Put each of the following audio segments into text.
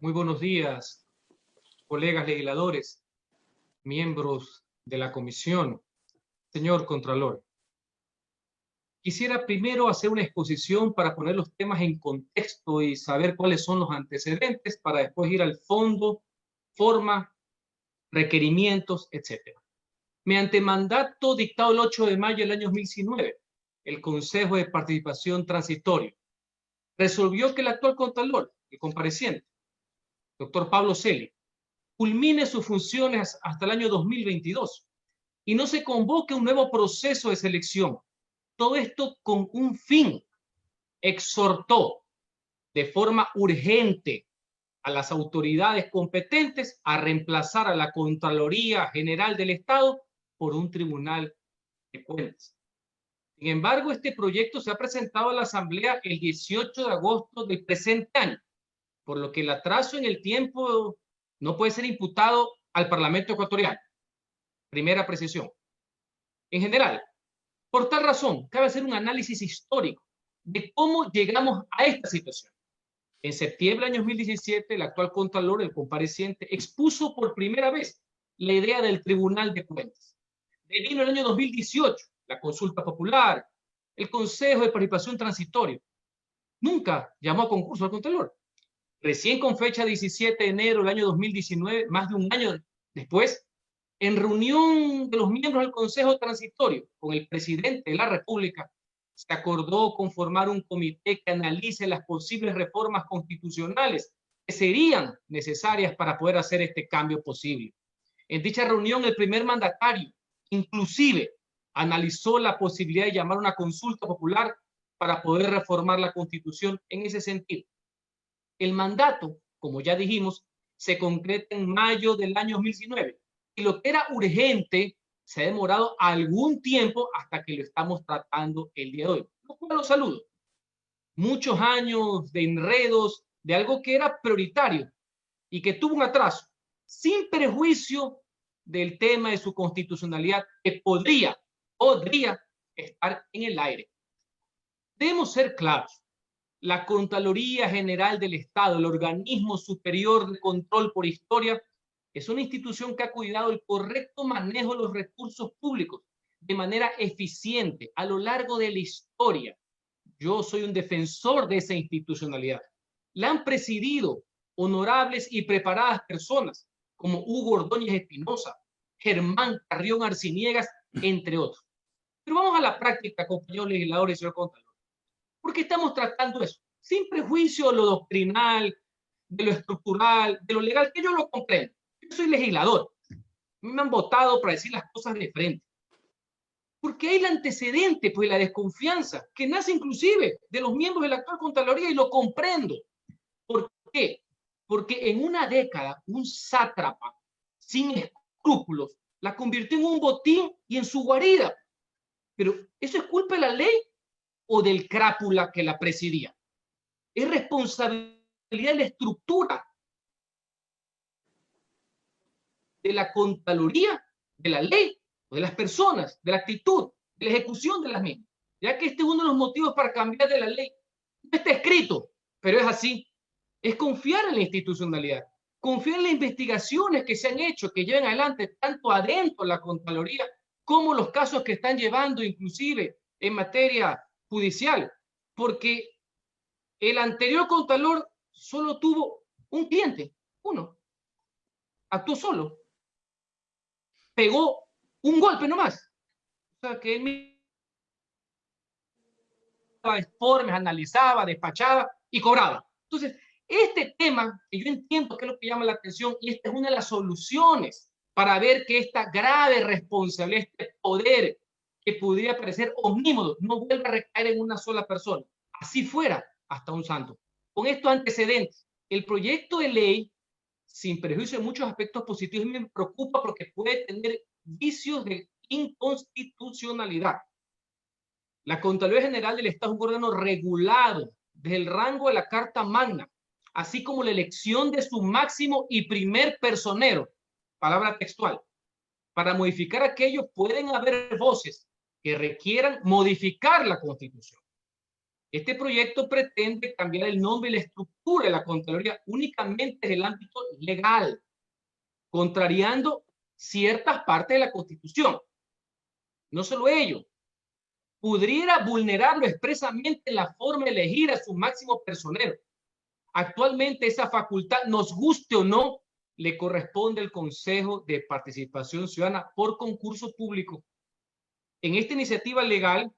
Muy buenos días, colegas legisladores, miembros de la comisión, señor Contralor. Quisiera primero hacer una exposición para poner los temas en contexto y saber cuáles son los antecedentes para después ir al fondo, forma, requerimientos, etc. Mediante mandato dictado el 8 de mayo del año 2019, el Consejo de Participación Transitorio resolvió que el actual Contralor, el compareciente, doctor Pablo Celi, culmine sus funciones hasta el año 2022 y no se convoque un nuevo proceso de selección. Todo esto con un fin. Exhortó de forma urgente a las autoridades competentes a reemplazar a la Contraloría General del Estado por un tribunal de cuentas. Sin embargo, este proyecto se ha presentado a la Asamblea el 18 de agosto del presente año, por lo que el atraso en el tiempo no puede ser imputado al Parlamento ecuatoriano. Primera precisión. En general, por tal razón, cabe hacer un análisis histórico de cómo llegamos a esta situación. En septiembre del año 2017, el actual Contralor, el compareciente, expuso por primera vez la idea del Tribunal de Cuentas. Vino el año 2018, la consulta popular, el Consejo de Participación Transitorio. Nunca llamó a concurso al Contralor. Recién con fecha 17 de enero del año 2019, más de un año después, en reunión de los miembros del Consejo Transitorio con el presidente de la República, se acordó conformar un comité que analice las posibles reformas constitucionales que serían necesarias para poder hacer este cambio posible. En dicha reunión, el primer mandatario inclusive analizó la posibilidad de llamar una consulta popular para poder reformar la Constitución en ese sentido. El mandato, como ya dijimos, se concreta en mayo del año 2019 y lo que era urgente se ha demorado algún tiempo hasta que lo estamos tratando el día de hoy. Lo cual lo saludo. Muchos años de enredos de algo que era prioritario y que tuvo un atraso, sin perjuicio del tema de su constitucionalidad que podría estar en el aire. Debemos ser claros. La Contraloría General del Estado, el organismo superior de control por historia, es una institución que ha cuidado el correcto manejo de los recursos públicos de manera eficiente a lo largo de la historia. Yo soy un defensor de esa institucionalidad. La han presidido honorables y preparadas personas como Hugo Ordóñez Espinosa, Germán Carrión Arciniegas, entre otros. Pero vamos a la práctica, compañeros legisladores y señor Contralor. ¿Por qué estamos tratando eso? Sin prejuicio de lo doctrinal, de lo estructural, de lo legal, que yo lo comprendo. Yo soy legislador. Me han votado para decir las cosas de frente. Porque hay el antecedente, pues la desconfianza, que nace inclusive de los miembros de la actual Contraloría y lo comprendo. ¿Por qué? Porque en una década, un sátrapa sin escrúpulos la convirtió en un botín y en su guarida. Pero ¿eso es culpa de la ley o del crápula que la presidía? Es responsabilidad de la estructura de la Contraloría, de la ley, o de las personas, de la actitud, de la ejecución de las mismas. Ya que este es uno de los motivos para cambiar de la ley. No está escrito, pero es así. Es confiar en la institucionalidad, confiar en las investigaciones que se han hecho, que llevan adelante tanto adentro de la Contraloría, como los casos que están llevando inclusive en materia judicial. Porque el anterior Contralor solo tuvo un cliente, uno. Actuó solo. Pegó un golpe nomás. O sea, que él informes, analizaba, despachaba y cobraba. Entonces, este tema, que yo entiendo que es lo que llama la atención, y esta es una de las soluciones para ver que esta grave responsabilidad, este poder que pudiera parecer omnímodo, no vuelva a recaer en una sola persona. Así fuera, hasta un santo. Con estos antecedentes, el proyecto de ley, sin perjuicio de muchos aspectos positivos, me preocupa porque puede tener vicios de inconstitucionalidad. La Contraloría General del Estado es un órgano regulado desde el rango de la Carta Magna, así como la elección de su máximo y primer personero, palabra textual. Para modificar aquello pueden haber voces que requieran modificar la Constitución. Este proyecto pretende cambiar el nombre y la estructura de la Contraloría únicamente en el ámbito legal, contrariando ciertas partes de la Constitución. No solo ello, pudiera vulnerarlo expresamente en la forma de elegir a su máximo personero. Actualmente esa facultad, nos guste o no, le corresponde al Consejo de Participación Ciudadana por concurso público. En esta iniciativa legal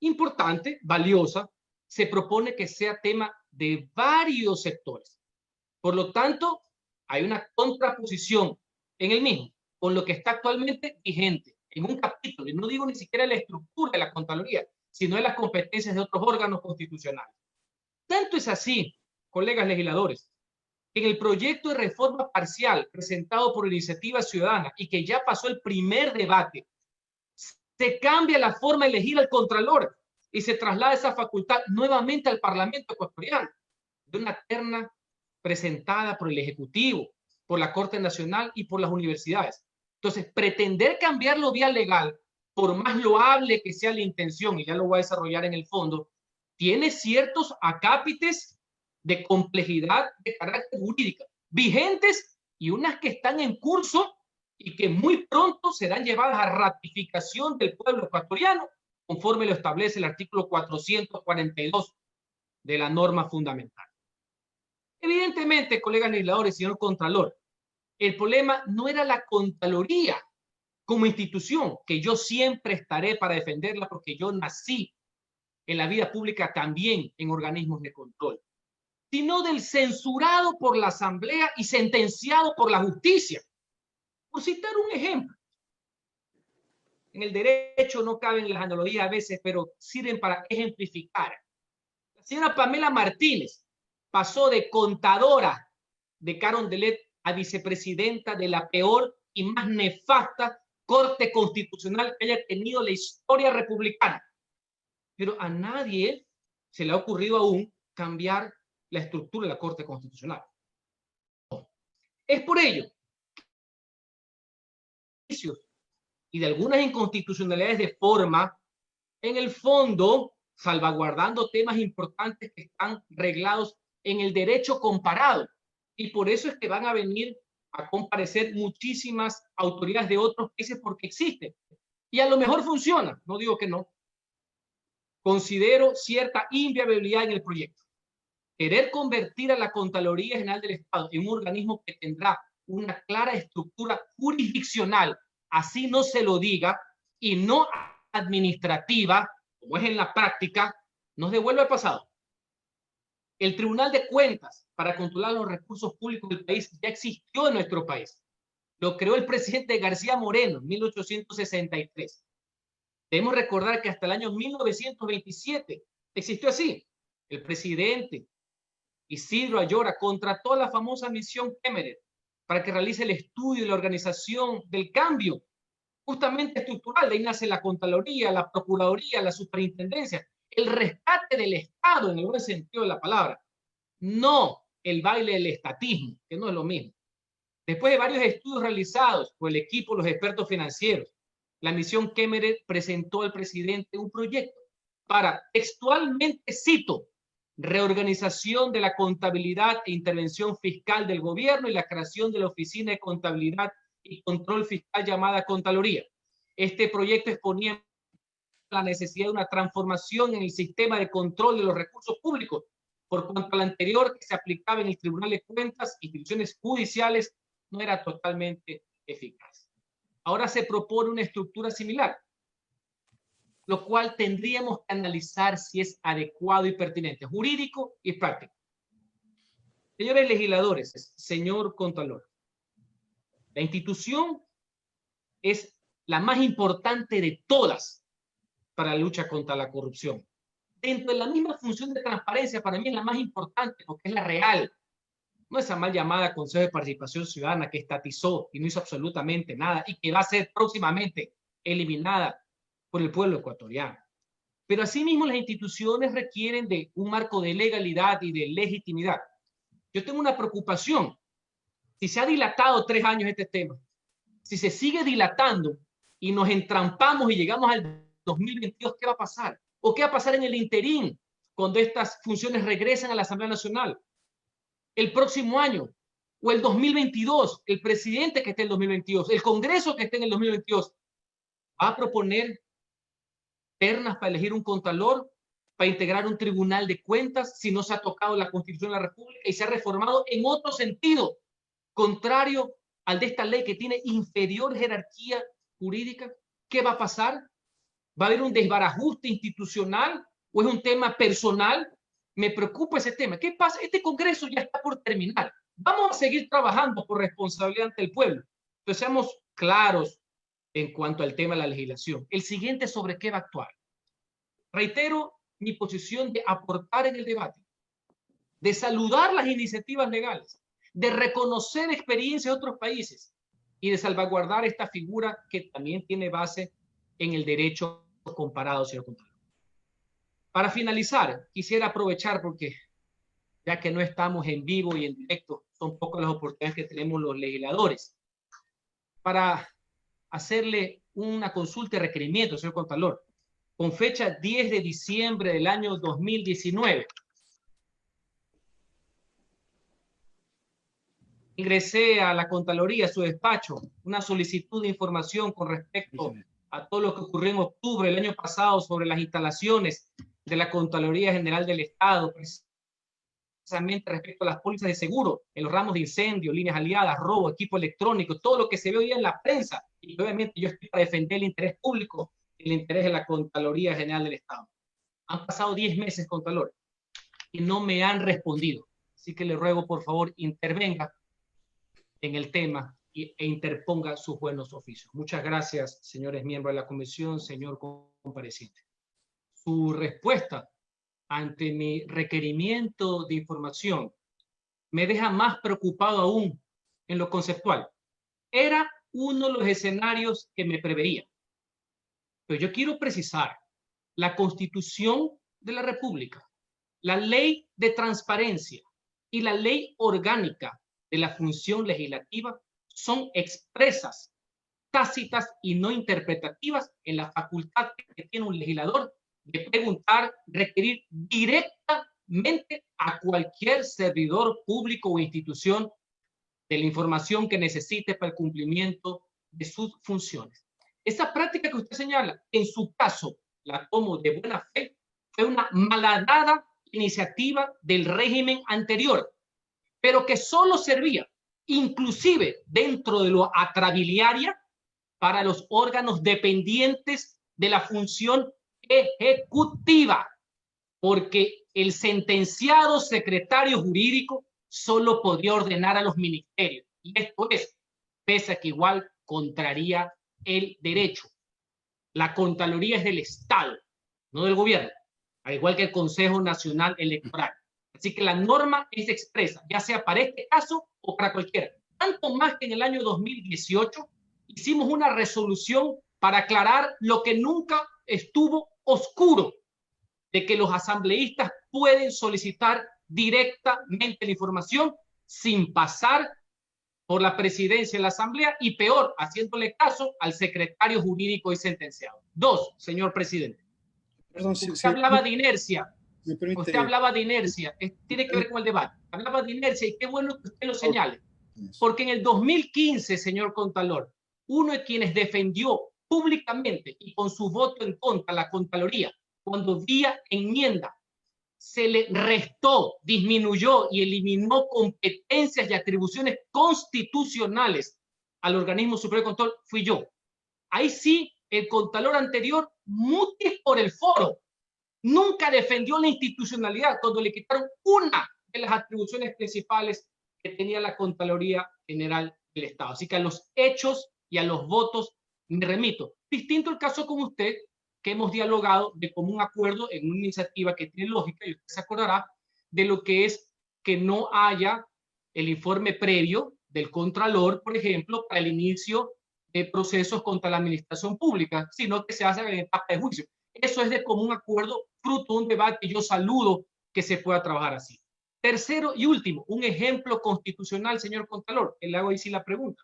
importante, valiosa, se propone que sea tema de varios sectores. Por lo tanto, hay una contraposición en el mismo con lo que está actualmente vigente en un capítulo, y no digo ni siquiera la estructura de la Contraloría, sino de las competencias de otros órganos constitucionales. Tanto es así, colegas legisladores, que en el proyecto de reforma parcial presentado por Iniciativa Ciudadana y que ya pasó el primer debate, se cambia la forma de elegir al Contralor y se traslada esa facultad nuevamente al Parlamento ecuatoriano, de una terna presentada por el Ejecutivo, por la Corte Nacional y por las universidades. Entonces, pretender cambiarlo vía legal, por más loable que sea la intención, y ya lo voy a desarrollar en el fondo, tiene ciertos acápites de complejidad de carácter jurídico vigentes y unas que están en curso y que muy pronto serán llevadas a ratificación del pueblo ecuatoriano, conforme lo establece el artículo 442 de la norma fundamental. Evidentemente, colegas legisladores, señor Contralor, el problema no era la Contraloría como institución, que yo siempre estaré para defenderla porque yo nací en la vida pública también en organismos de control, sino del censurado por la Asamblea y sentenciado por la justicia. Por citar un ejemplo, en el derecho no caben las analogías a veces, pero sirven para ejemplificar. La señora Pamela Martínez pasó de contadora de Carondelet a vicepresidenta de la peor y más nefasta Corte Constitucional que haya tenido la historia republicana. Pero a nadie se le ha ocurrido aún cambiar la estructura de la Corte Constitucional. Es por ello y de algunas inconstitucionalidades de forma, en el fondo, salvaguardando temas importantes que están reglados en el derecho comparado. Y por eso es que van a venir a comparecer muchísimas autoridades de otros países porque existen. Y a lo mejor funciona, no digo que no. Considero cierta inviabilidad en el proyecto. Querer convertir a la Contraloría General del Estado en un organismo que tendrá una clara estructura jurisdiccional, así no se lo diga, y no administrativa, como es en la práctica, nos devuelve al pasado. El Tribunal de Cuentas para controlar los recursos públicos del país ya existió en nuestro país. Lo creó el presidente García Moreno en 1863. Debemos recordar que hasta el año 1927 existió así. El presidente Isidro Ayora contrató a la famosa misión Kemmerer para que realice el estudio y la organización del cambio justamente estructural. De ahí nace la Contraloría, la Procuraduría, la Superintendencia, el rescate del Estado en el buen sentido de la palabra, no el baile del estatismo, que no es lo mismo. Después de varios estudios realizados por el equipo, los expertos financieros, la misión Kemmerer presentó al presidente un proyecto para, textualmente cito, reorganización de la contabilidad e intervención fiscal del gobierno y la creación de la Oficina de Contabilidad y Control Fiscal llamada Contraloría. Este proyecto exponía la necesidad de una transformación en el sistema de control de los recursos públicos, por cuanto al anterior que se aplicaba en el Tribunal de Cuentas, instituciones judiciales, no era totalmente eficaz. Ahora se propone una estructura similar, lo cual tendríamos que analizar si es adecuado y pertinente, jurídico y práctico. Señores legisladores, señor Contralor, la institución es la más importante de todas para la lucha contra la corrupción. Dentro de la misma función de transparencia, para mí es la más importante porque es la real. No esa mal llamada Consejo de Participación Ciudadana que estatizó y no hizo absolutamente nada y que va a ser próximamente eliminada por el pueblo ecuatoriano. Pero asimismo las instituciones requieren de un marco de legalidad y de legitimidad. Yo tengo una preocupación. Si se ha dilatado 3 años este tema, si se sigue dilatando y nos entrampamos y llegamos al 2022, ¿qué va a pasar? ¿O qué va a pasar en el interín cuando estas funciones regresan a la Asamblea Nacional. El próximo año o el 2022, el presidente que esté en el 2022, el Congreso que esté en el 2022, va a proponer ternas para elegir un contralor, para integrar un tribunal de cuentas, si no se ha tocado la Constitución de la República y se ha reformado en otro sentido, contrario al de esta ley que tiene inferior jerarquía jurídica. ¿Qué va a pasar? ¿Va a haber un desbarajuste institucional o es un tema personal? Me preocupa ese tema. ¿Qué pasa? Este Congreso ya está por terminar. Vamos a seguir trabajando por responsabilidad ante el pueblo. Entonces seamos claros en cuanto al tema de la legislación. El siguiente, ¿sobre qué va a actuar? Reitero mi posición de aportar en el debate, de saludar las iniciativas legales, de reconocer experiencias de otros países y de salvaguardar esta figura que también tiene base en el derecho comparado, señor Contralor. Para finalizar, quisiera aprovechar, porque ya que no estamos en vivo y en directo, son pocas las oportunidades que tenemos los legisladores, para hacerle una consulta de requerimiento, señor Contralor, con fecha 10 de diciembre del año 2019. Ingresé a la Contraloría, a su despacho, una solicitud de información con respecto a todo lo que ocurrió en octubre del año pasado sobre las instalaciones de la Contraloría General del Estado, precisamente respecto a las pólizas de seguro, en los ramos de incendio, líneas aliadas, robo, equipo electrónico, todo lo que se ve hoy en la prensa. Y obviamente yo estoy para defender el interés público, el interés de la Contraloría General del Estado. Han pasado 10 meses, Contralor, y no me han respondido. Así que le ruego, por favor, intervenga en el tema e interponga sus buenos oficios. Muchas gracias, señores miembros de la comisión, señor compareciente. Su respuesta ante mi requerimiento de información me deja más preocupado aún en lo conceptual. Era uno de los escenarios que me preveía. Pero yo quiero precisar, la Constitución de la República, la Ley de Transparencia y la Ley Orgánica de la Función Legislativa son expresas, tácitas y no interpretativas en la facultad que tiene un legislador de preguntar, requerir directamente a cualquier servidor público o institución de la información que necesite para el cumplimiento de sus funciones. Esa práctica que usted señala, en su caso, la tomo de buena fe, fue una malhadada iniciativa del régimen anterior, pero que solo servía, inclusive dentro de lo atrabiliaria, para los órganos dependientes de la función ejecutiva, porque el sentenciado secretario jurídico solo podía ordenar a los ministerios. Y esto es, pese a que igual contraría el derecho. La Contraloría es del Estado, no del gobierno, al igual que el Consejo Nacional Electoral. Así que la norma es expresa, ya sea para este caso o para cualquiera. Tanto más que en el año 2018 hicimos una resolución para aclarar lo que nunca estuvo oscuro, de que los asambleístas pueden solicitar directamente la información sin pasar por la presidencia de la Asamblea y peor, haciéndole caso al secretario jurídico y sentenciado. Dos, señor presidente. Perdón, usted hablaba de inercia. Me permite... Usted hablaba de inercia. Tiene que ver con el debate. Hablaba de inercia y qué bueno que usted lo señale. Porque en el 2015, señor Contralor, uno de quienes defendió públicamente y con su voto en contra la Contraloría, cuando vía enmienda se le restó, disminuyó y eliminó competencias y atribuciones constitucionales al organismo superior de control, fui yo. Ahí sí, el Contralor anterior, mutis por el foro, nunca defendió la institucionalidad cuando le quitaron una de las atribuciones principales que tenía la Contraloría General del Estado. Así que a los hechos y a los votos me remito. Distinto el caso con usted, que hemos dialogado de común acuerdo en una iniciativa que tiene lógica, y usted se acordará de lo que es que no haya el informe previo del Contralor, por ejemplo, para el inicio de procesos contra la administración pública, sino que se hace en etapa de juicio. Eso es de común acuerdo, fruto de un debate, y yo saludo que se pueda trabajar así. Tercero y último, un ejemplo constitucional, señor Contralor, que le hago ahí sí la pregunta.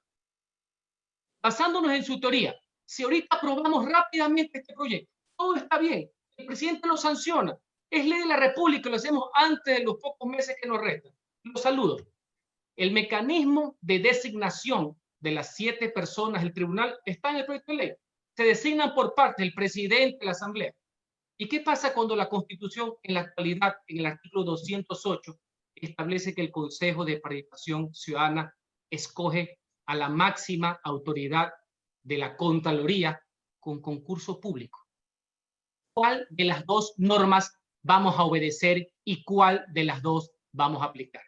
Basándonos en su teoría, si ahorita aprobamos rápidamente este proyecto, todo está bien, el presidente lo sanciona, Es ley de la República, lo hacemos antes de los pocos meses que nos restan. Los saludo. El mecanismo de designación de las 7 personas del tribunal está en el proyecto de ley. Se designan por parte del presidente de la Asamblea. ¿Y qué pasa cuando la Constitución, en la actualidad, en el artículo 208, establece que el Consejo de Participación Ciudadana escoge a la máxima autoridad de la Contraloría con concurso público? ¿Cuál de las dos normas vamos a obedecer y cuál de las dos vamos a aplicar?